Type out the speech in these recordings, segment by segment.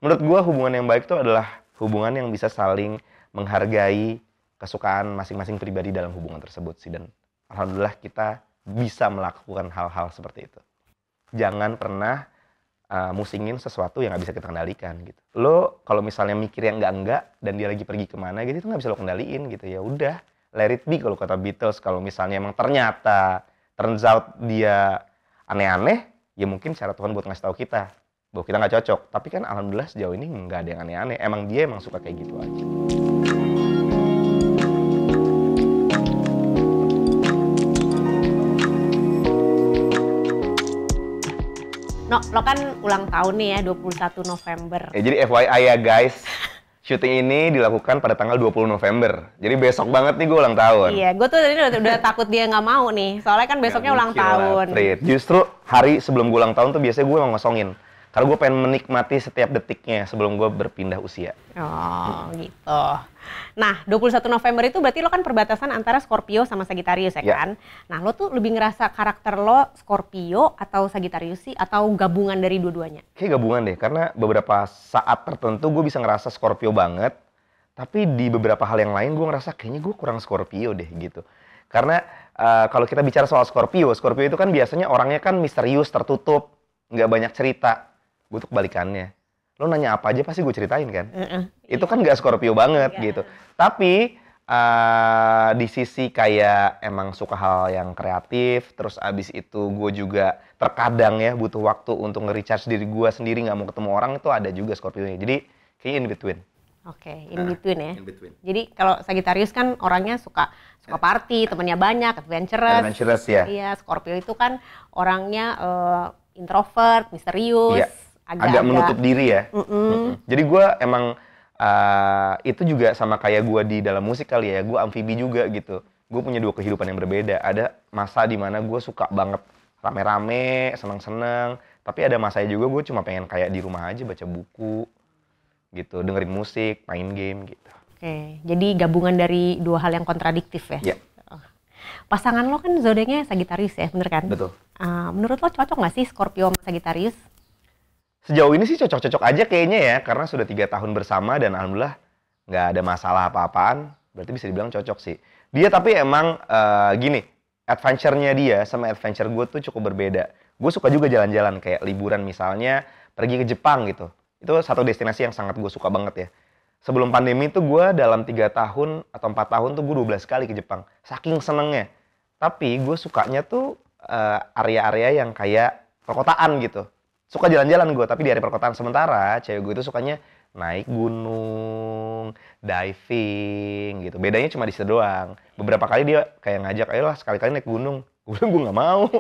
Menurut gua hubungan yang baik itu adalah hubungan yang bisa saling menghargai kesukaan masing-masing pribadi dalam hubungan tersebut sih. Dan alhamdulillah kita bisa melakukan hal-hal seperti itu. Jangan pernah musingin sesuatu yang nggak bisa kita kendalikan gitu. Lo kalau misalnya mikir yang enggak dan dia lagi pergi kemana gitu itu nggak bisa lo kendaliin gitu. Ya udah, let it be kalau kata Beatles. Kalau misalnya emang ternyata turns out dia aneh-aneh, ya mungkin cara Tuhan buat ngasih tahu kita bahwa kita nggak cocok. Tapi kan alhamdulillah sejauh ini nggak ada yang aneh-aneh. Emang dia emang suka kayak gitu aja. No, lo kan ulang tahun nih ya, 21 November. Jadi FYI ya guys, syuting ini dilakukan pada tanggal 20 November. Jadi besok banget nih gue ulang tahun. Iya, gue tuh tadi udah takut dia nggak mau nih. Soalnya kan besoknya ulang tahun. Justru hari sebelum gue ulang tahun tuh biasanya gue emang ngosongin. Karena gue pengen menikmati setiap detiknya sebelum gue berpindah usia. Oh, gitu. Nah, 21 November itu berarti lo kan perbatasan antara Scorpio sama Sagittarius ya kan? Nah, lo tuh lebih ngerasa karakter lo Scorpio atau Sagittarius sih? Atau gabungan dari dua-duanya? Kayak gabungan deh, karena beberapa saat tertentu gue bisa ngerasa Scorpio banget. Tapi di beberapa hal yang lain gue ngerasa kayaknya gue kurang Scorpio deh gitu. Karena kalau kita bicara soal Scorpio itu kan biasanya orangnya kan misterius, tertutup, nggak banyak cerita. Gue tuh kebalikannya. Lo nanya apa aja pasti gue ceritain kan. Itu kan nggak Scorpio banget gitu. Tapi di sisi kayak emang suka hal yang kreatif, terus abis itu gue juga terkadang ya butuh waktu untuk nge-recharge diri gue sendiri, nggak mau ketemu orang, itu ada juga Scorpio-nya. Jadi kayaknya in between. Oke, in between ya. In between. Jadi kalau Sagittarius kan orangnya suka party, temennya banyak, adventurous. Adventurous ya. Iya, Scorpio itu kan orangnya introvert, misterius. Iya. Agak menutup diri ya. Jadi gue emang itu juga sama kayak gue di dalam musik kali ya. Gue amfibi juga gitu. Gue punya dua kehidupan yang berbeda. Ada masa dimana gue suka banget rame-rame, seneng-seneng. Tapi ada masanya juga gue cuma pengen kayak di rumah aja baca buku gitu, dengerin musik, main game gitu. Oke, jadi gabungan dari dua hal yang kontradiktif ya? Iya. Pasangan lo kan zodiaknya Sagittarius ya, bener kan? Betul. Menurut lo cocok nggak sih Scorpio sama Sagittarius? Sejauh ini sih cocok-cocok aja kayaknya ya, karena sudah 3 tahun bersama dan alhamdulillah nggak ada masalah apa-apaan, berarti bisa dibilang cocok sih. Dia tapi emang gini, adventure-nya dia sama adventure gue tuh cukup berbeda. Gue suka juga jalan-jalan, kayak liburan misalnya, pergi ke Jepang gitu. Itu satu destinasi yang sangat gue suka banget ya. Sebelum pandemi tuh gue dalam 3 tahun atau 4 tahun tuh gue 12 kali ke Jepang. Saking senengnya. Tapi gue sukanya tuh area-area yang kayak perkotaan gitu. Suka jalan-jalan gue, tapi di area perkotaan. Sementara cewek gue itu sukanya naik gunung, diving gitu. Bedanya cuma di situ doang. Beberapa kali dia kayak ngajak, ayolah sekali-kali naik gunung. Gue bilang gue nggak mau.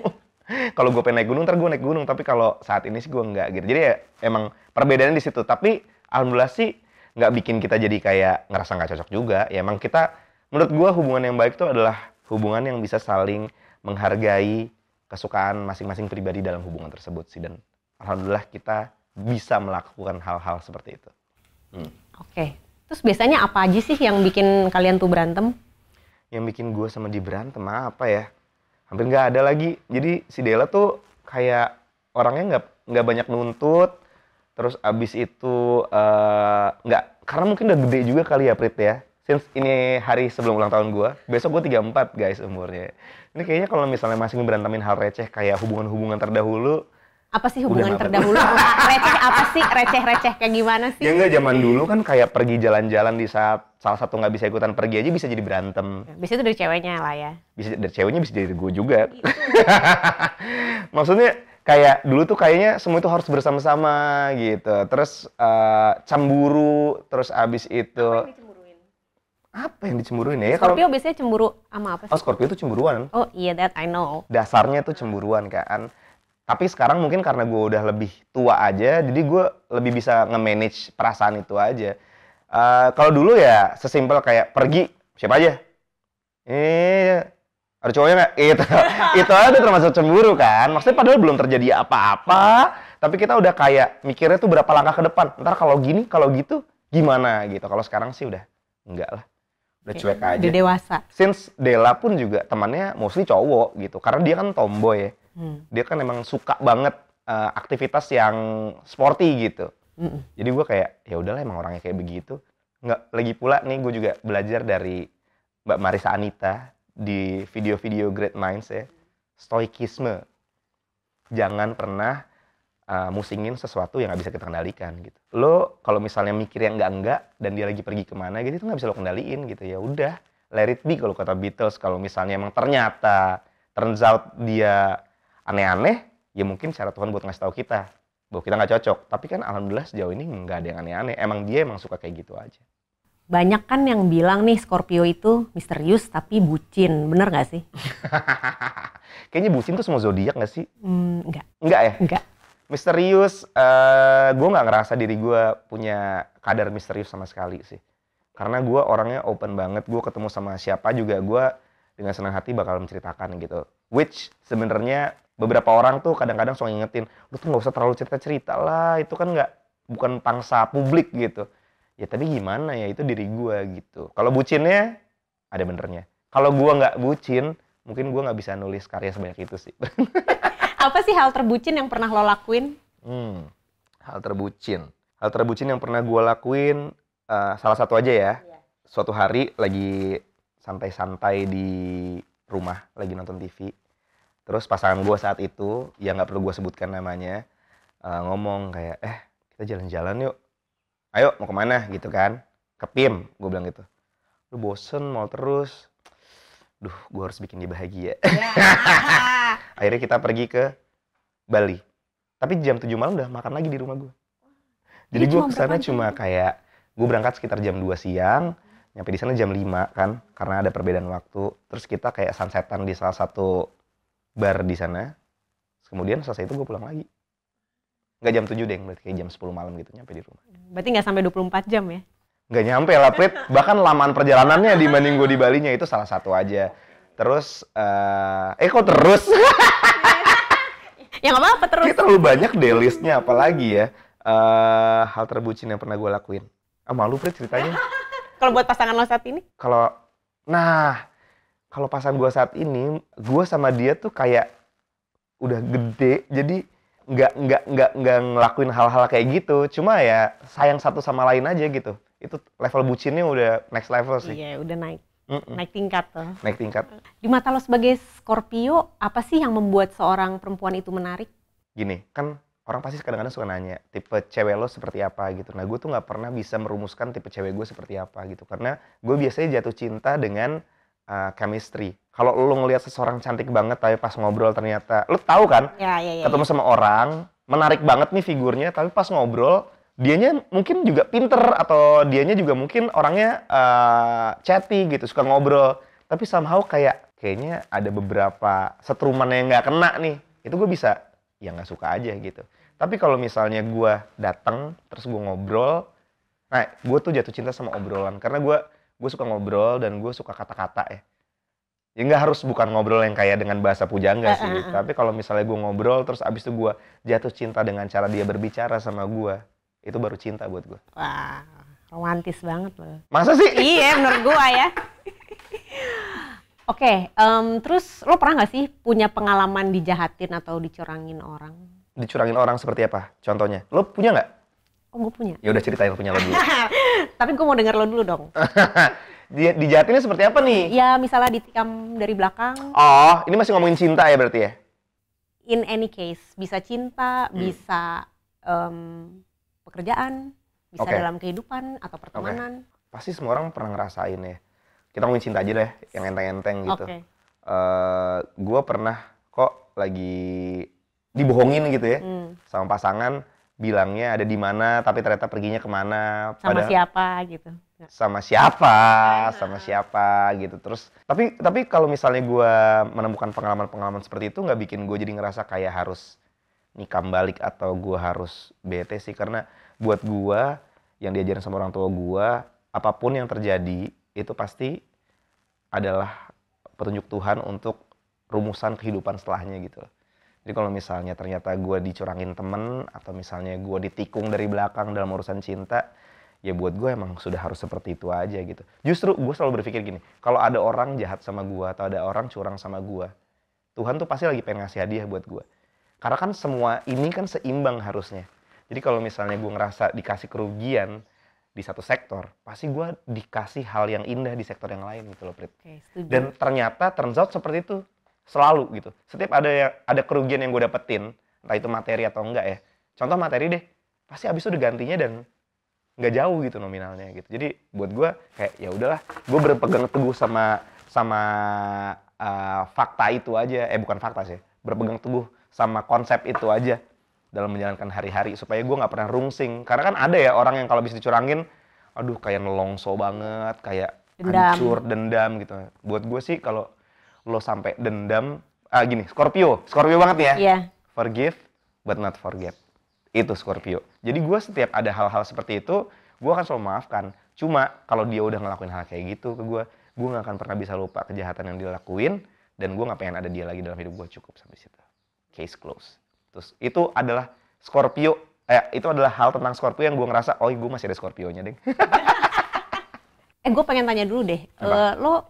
Kalau gue pengen naik gunung, ntar gue naik gunung. Tapi kalau saat ini sih gue nggak gitu. Jadi ya emang perbedaannya di situ. Tapi alhamdulillah sih nggak bikin kita jadi kayak ngerasa nggak cocok juga. Ya emang kita, menurut gue hubungan yang baik itu adalah hubungan yang bisa saling menghargai kesukaan masing-masing pribadi dalam hubungan tersebut sih. Dan alhamdulillah kita bisa melakukan hal-hal seperti itu. Oke. Terus biasanya apa aja sih yang bikin kalian tuh berantem? Yang bikin gue sama dia berantem apa ya? Hampir nggak ada lagi. Jadi si Della tuh kayak orangnya nggak banyak nuntut. Terus abis itu nggak, karena mungkin udah gede juga kali ya Prit ya. Since ini hari sebelum ulang tahun gue, besok gue 34 guys umurnya. Ini kayaknya kalau misalnya masih ngeberantemin hal receh kayak hubungan-hubungan terdahulu. Apa sih hubungan terdahulu? Receh apa sih? Receh-receh kayak gimana sih? Ya enggak, zaman dulu kan kayak pergi jalan-jalan di saat salah satu nggak bisa ikutan pergi aja bisa jadi berantem. Bisa itu dari ceweknya lah ya. Bisa dari ceweknya, bisa dari gue juga. Maksudnya kayak dulu tuh kayaknya semua itu harus bersama-sama gitu. Terus cemburu, terus abis itu apa yang dicemburuin ya? Scorpio biasanya cemburu sama apa sih? Oh, Scorpio itu cemburuan. Oh iya, that I know. Dasarnya tuh cemburuan kan. Tapi sekarang mungkin karena gue udah lebih tua aja, jadi gue lebih bisa nge-manage perasaan itu aja. Kalau dulu ya sesimpel kayak pergi, siapa aja? Ada cowoknya nggak? Itu aja termasuk cemburu kan. Maksudnya padahal belum terjadi apa-apa, tapi kita udah kayak mikirnya tuh berapa langkah ke depan. Ntar kalau gini, kalau gitu gimana gitu. Kalau sekarang sih udah enggak lah. Udah cuek aja. Udah dewasa. Since Della pun juga temannya mostly cowok gitu. Karena dia kan tomboy ya. Dia kan emang suka banget aktivitas yang sporty gitu. Jadi gue kayak ya udahlah emang orangnya kayak begitu. Nggak, lagi pula nih gue juga belajar dari Mbak Marissa Anita di video-video Great Minds ya. Stoikisme. Jangan pernah musingin sesuatu yang nggak bisa kita kendalikan gitu. Lo kalau misalnya mikir yang enggak dan dia lagi pergi kemana gitu itu nggak bisa lo kendaliin gitu. Ya udah, let it be kalau kata Beatles. Kalau misalnya emang ternyata turns out dia aneh-aneh, ya mungkin cara Tuhan buat ngasih tahu kita bahwa kita nggak cocok. Tapi kan alhamdulillah sejauh ini nggak ada yang aneh-aneh. Emang dia emang suka kayak gitu aja. Banyak kan yang bilang nih Scorpio itu misterius tapi bucin, bener nggak sih? Kayaknya bucin tuh semua zodiak nggak sih? Enggak. Enggak ya? Enggak. Misterius, gue nggak ngerasa diri gue punya kadar misterius sama sekali sih. Karena gue orangnya open banget, gue ketemu sama siapa juga gue dengan senang hati bakal menceritakan gitu. Which sebenarnya beberapa orang tuh kadang-kadang suka ngingetin, lu tuh nggak usah terlalu cerita-cerita lah, itu kan bukan pangsa publik gitu. Ya tapi gimana ya, itu diri gue gitu. Kalau bucinnya, ada benernya. Kalau gue nggak bucin, mungkin gue nggak bisa nulis karya sebanyak itu sih. Apa sih hal terbucin yang pernah lo lakuin? Hal terbucin. Hal terbucin yang pernah gue lakuin, salah satu aja ya. Suatu hari lagi santai-santai di rumah, lagi nonton TV. Terus pasangan gue saat itu, yang nggak perlu gue sebutkan namanya, ngomong kayak, kita jalan-jalan yuk. Ayo, mau kemana gitu kan. Ke PIM, gue bilang gitu. Lu bosen, mau terus. Duh, gue harus bikin dia bahagia. Akhirnya kita pergi ke Bali. Tapi jam 7 malam udah makan lagi di rumah gue. Jadi gue kesana cuma kayak, gue berangkat sekitar jam 2 siang, nyampe di sana jam 5 kan, karena ada perbedaan waktu. Terus kita kayak sunsetan di salah satu bar di sana. Kemudian selesai itu gue pulang lagi. Nggak jam 7 deh, berarti kayak jam 10 malam gitu nyampe di rumah. Berarti nggak sampai 24 jam ya? Nggak nyampe lah, Prit. Bahkan lamaan perjalanannya dibanding gue di Balinya itu salah satu aja. Terus, kok terus? Ya nggak apa-apa terus. Ini terlalu banyak deh listnya, apalagi ya. Hal terbucin yang pernah gue lakuin. Malu, Prit, ceritanya. Kalau buat pasangan lo saat ini? Kalau pasangan gue saat ini, gue sama dia tuh kayak udah gede, jadi nggak ngelakuin hal-hal kayak gitu. Cuma ya sayang satu sama lain aja gitu. Itu level bucinnya udah next level sih. Iya, udah naik. Naik tingkat tuh. Naik tingkat. Di mata lo sebagai Scorpio, apa sih yang membuat seorang perempuan itu menarik? Gini, kan orang pasti kadang-kadang suka nanya, tipe cewek lo seperti apa gitu. Nah, gue tuh nggak pernah bisa merumuskan tipe cewek gue seperti apa gitu. Karena gue biasanya jatuh cinta dengan chemistry. Kalau lo ngelihat seseorang cantik banget, tapi pas ngobrol ternyata, lo tahu kan? Ya. Ketemu sama orang, menarik banget nih figurnya, tapi pas ngobrol, dianya mungkin juga pinter atau dianya juga mungkin orangnya chatty gitu, suka ngobrol. Tapi somehow kayaknya ada beberapa setruman yang nggak kena nih. Itu gue bisa, ya nggak suka aja gitu. Tapi kalau misalnya gue datang terus gue ngobrol, nah gue tuh jatuh cinta sama obrolan. Karena gue suka ngobrol dan gue suka kata-kata ya. Ya nggak harus bukan ngobrol yang kayak dengan bahasa pujangga sih. Tapi kalau misalnya gue ngobrol terus abis itu gue jatuh cinta dengan cara dia berbicara sama gue. Itu baru cinta buat gue. Wah, romantis banget loh. Masa sih? Iya, menurut gue ya. Oke, terus lo pernah nggak sih punya pengalaman dijahatin atau dicurangin orang? Dicurangin orang seperti apa? Contohnya, lo punya nggak? Oh, gue punya. Ya udah ceritain punya lo dulu. Tapi gue mau denger lo dulu dong. Dijahatinnya seperti apa nih? Ya, misalnya ditikam dari belakang. Oh, ini masih ngomongin cinta ya berarti ya? In any case, bisa cinta, bisa pekerjaan, bisa dalam kehidupan atau pertemanan. Pasti semua orang pernah ngerasain ya. Kita ngomongin cinta aja deh, yang enteng-enteng gitu. Gue pernah kok lagi dibohongin gitu ya, sama pasangan, bilangnya ada di mana, tapi ternyata perginya kemana. Sama siapa gitu. Sama siapa gitu. Terus, tapi kalau misalnya gue menemukan pengalaman-pengalaman seperti itu, nggak bikin gue jadi ngerasa kayak harus nikam balik atau gue harus bete sih. Karena buat gue, yang diajarin sama orang tua gue, apapun yang terjadi, itu pasti adalah petunjuk Tuhan untuk rumusan kehidupan setelahnya gitu. Jadi kalau misalnya ternyata gue dicurangin temen, atau misalnya gue ditikung dari belakang dalam urusan cinta, ya buat gue emang sudah harus seperti itu aja gitu. Justru gue selalu berpikir gini, kalau ada orang jahat sama gue, atau ada orang curang sama gue, Tuhan tuh pasti lagi pengen ngasih hadiah buat gue. Karena kan semua ini kan seimbang harusnya. Jadi kalau misalnya gue ngerasa dikasih kerugian di satu sektor, pasti gue dikasih hal yang indah di sektor yang lain gitu loh, Prit. Oke, setuju. Dan ternyata turns out seperti itu selalu gitu. Setiap ada kerugian yang gue dapetin, entah itu materi atau enggak ya. Contoh materi deh, pasti abis itu udah gantinya dan nggak jauh gitu nominalnya gitu. Jadi buat gue kayak ya udahlah, gue berpegang teguh sama fakta itu aja. Bukan fakta sih, berpegang teguh sama konsep itu aja dalam menjalankan hari-hari supaya gue nggak pernah rungsing. Karena kan ada ya orang yang kalau bisa dicurangin, aduh kayak nelongso banget, kayak hancur, dendam gitu. Buat gue sih kalau lo sampai dendam, gini, Scorpio banget ya. Iya. Forgive but not forget. Itu Scorpio. Jadi gue setiap ada hal-hal seperti itu, gue akan selalu maafkan. Cuma kalau dia udah ngelakuin hal kayak gitu ke gue nggak akan pernah bisa lupa kejahatan yang dia lakuin, dan gue nggak pengen ada dia lagi dalam hidup gue, cukup sampai situ. Case close. Terus itu adalah Scorpio, itu adalah hal tentang Scorpio yang gue ngerasa, oh gue masih ada Scorpio-nya deh. Gue pengen tanya dulu deh, lo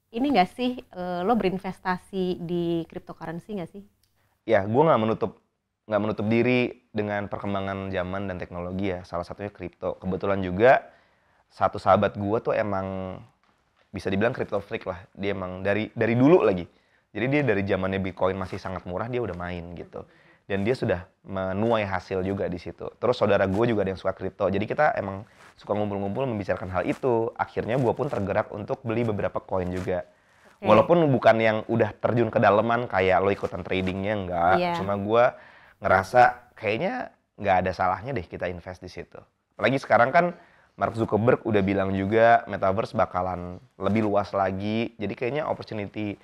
ini nggak sih, lo berinvestasi di cryptocurrency nggak sih? Ya, gue nggak menutup diri dengan perkembangan zaman dan teknologi ya. Salah satunya kripto. Kebetulan juga satu sahabat gue tuh emang bisa dibilang crypto freak lah. Dia emang dari dulu lagi. Jadi dia dari zamannya Bitcoin masih sangat murah, dia udah main gitu. Dan dia sudah menuai hasil juga di situ. Terus saudara gue juga ada yang suka kripto. Jadi kita emang suka ngumpul-ngumpul membicarakan hal itu. Akhirnya gue pun tergerak untuk beli beberapa koin juga. Walaupun bukan yang udah terjun ke daleman kayak lo ikutan tradingnya, enggak. Cuma gue ngerasa kayaknya nggak ada salahnya deh kita invest di situ. Apalagi sekarang kan Mark Zuckerberg udah bilang juga Metaverse bakalan lebih luas lagi. Jadi kayaknya opportunity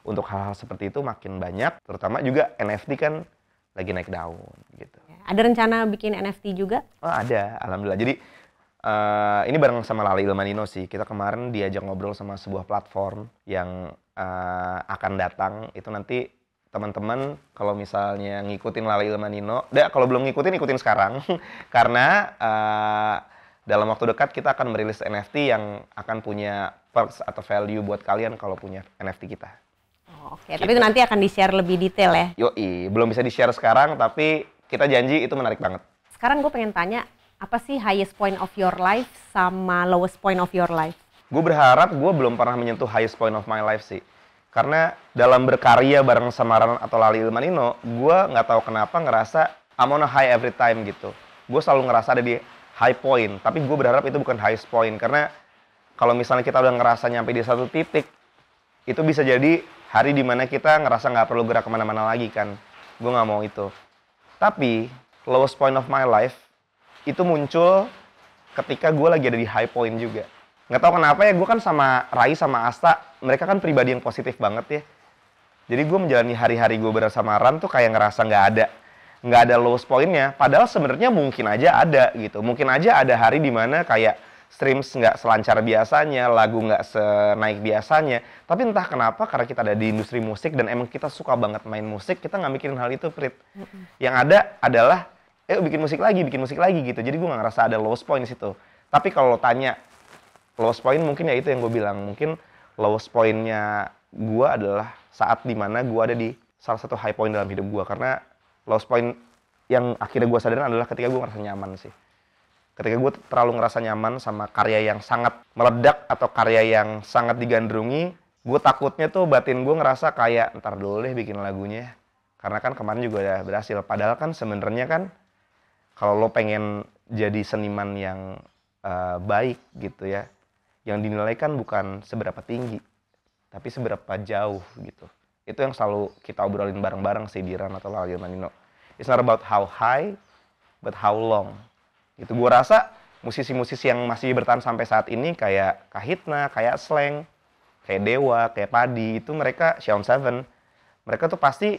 untuk hal-hal seperti itu makin banyak. Terutama juga NFT kan lagi naik daun gitu. Ada rencana bikin NFT juga? Oh ada, alhamdulillah. Jadi ini bareng sama Lale Ilmanino sih. Kita kemarin diajak ngobrol sama sebuah platform yang akan datang. Itu nanti teman-teman kalau misalnya ngikutin Lale Ilmanino, kalau belum ngikutin, ikutin sekarang. Karena dalam waktu dekat kita akan merilis NFT yang akan punya perks atau value buat kalian kalau punya NFT kita. Oke, tapi itu nanti akan di-share lebih detail ya? Yoi, belum bisa di-share sekarang, tapi kita janji itu menarik banget. Sekarang gue pengen tanya, apa sih highest point of your life sama lowest point of your life? Gue berharap gue belum pernah menyentuh highest point of my life sih. Karena dalam berkarya bareng sama Ran atau Lale Ilmanino, gue nggak tahu kenapa ngerasa I'm on a high every time gitu. Gue selalu ngerasa ada di high point, tapi gue berharap itu bukan highest point. Karena kalau misalnya kita udah ngerasa nyampe di satu titik, itu bisa jadi hari dimana kita ngerasa nggak perlu gerak kemana-mana lagi kan. Gue nggak mau itu. Tapi lowest point of my life itu muncul ketika gue lagi ada di high point juga. Nggak tahu kenapa ya, gue kan sama Rai sama Asta, mereka kan pribadi yang positif banget ya. Jadi gue menjalani hari-hari gue bersama Ran tuh kayak ngerasa nggak ada lowest pointnya. Padahal sebenarnya mungkin aja ada gitu. Mungkin aja ada hari dimana kayak streams nggak selancar biasanya, lagu nggak senaik biasanya. Tapi entah kenapa, karena kita ada di industri musik dan emang kita suka banget main musik, kita nggak mikirin hal itu, Prit. Yang ada adalah, bikin musik lagi gitu. Jadi gue nggak ngerasa ada lowest point di situ. Tapi kalau tanya lowest point, mungkin ya itu yang gue bilang. Mungkin lowest point-nya gue adalah saat dimana gue ada di salah satu high point dalam hidup gue. Karena lowest point yang akhirnya gue sadarin adalah ketika gue ngerasa nyaman sih. Ketika gue terlalu ngerasa nyaman sama karya yang sangat meledak atau karya yang sangat digandrungi, gue takutnya tuh batin gue ngerasa kayak ntar dulu deh bikin lagunya. Karena kan kemarin juga udah berhasil. Padahal kan sebenarnya kan kalau lo pengen jadi seniman yang baik gitu ya, yang dinilai kan bukan seberapa tinggi, tapi seberapa jauh gitu. Itu yang selalu kita obrolin bareng-bareng sih di Ran atau Lale Ilmanino. It's not about how high, but how long. Gitu. Gue rasa musisi-musisi yang masih bertahan sampai saat ini kayak Kahitna, kayak Slank, kayak Dewa, kayak Padi, itu mereka, Shawn Seven, mereka tuh pasti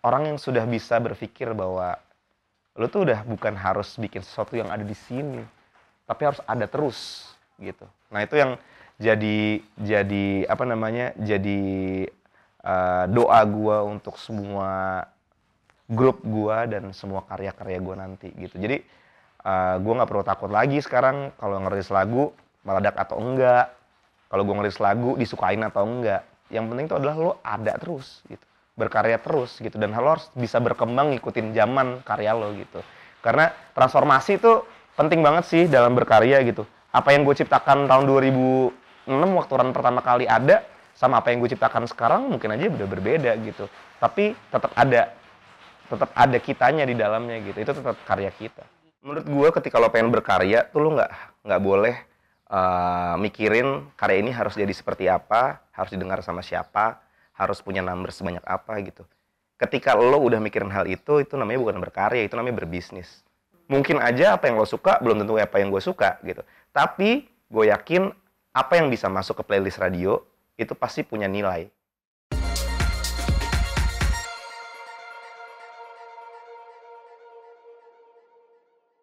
orang yang sudah bisa berpikir bahwa lo tuh udah bukan harus bikin sesuatu yang ada di sini, tapi harus ada terus gitu. Nah itu yang jadi doa gue untuk semua grup gue dan semua karya-karya gue nanti gitu. Jadi gue nggak perlu takut lagi sekarang kalau ngerilis lagu meledak atau enggak, kalau gue ngerilis lagu disukain atau enggak. Yang penting itu adalah lo ada terus gitu, berkarya terus gitu, dan lo harus bisa berkembang ngikutin zaman karya lo gitu. Karena transformasi itu penting banget sih dalam berkarya gitu. Apa yang gue ciptakan tahun 2006 waktu run pertama kali ada, sama apa yang gue ciptakan sekarang mungkin aja udah berbeda gitu. Tapi tetap ada kitanya di dalamnya gitu. Itu tetap karya kita. Menurut gue ketika lo pengen berkarya tuh lo nggak boleh mikirin karya ini harus jadi seperti apa, harus didengar sama siapa, harus punya number sebanyak apa gitu. Ketika lo udah mikirin hal itu namanya bukan berkarya, itu namanya berbisnis. Mungkin aja apa yang lo suka belum tentu apa yang gue suka gitu. Tapi gue yakin apa yang bisa masuk ke playlist radio itu pasti punya nilai.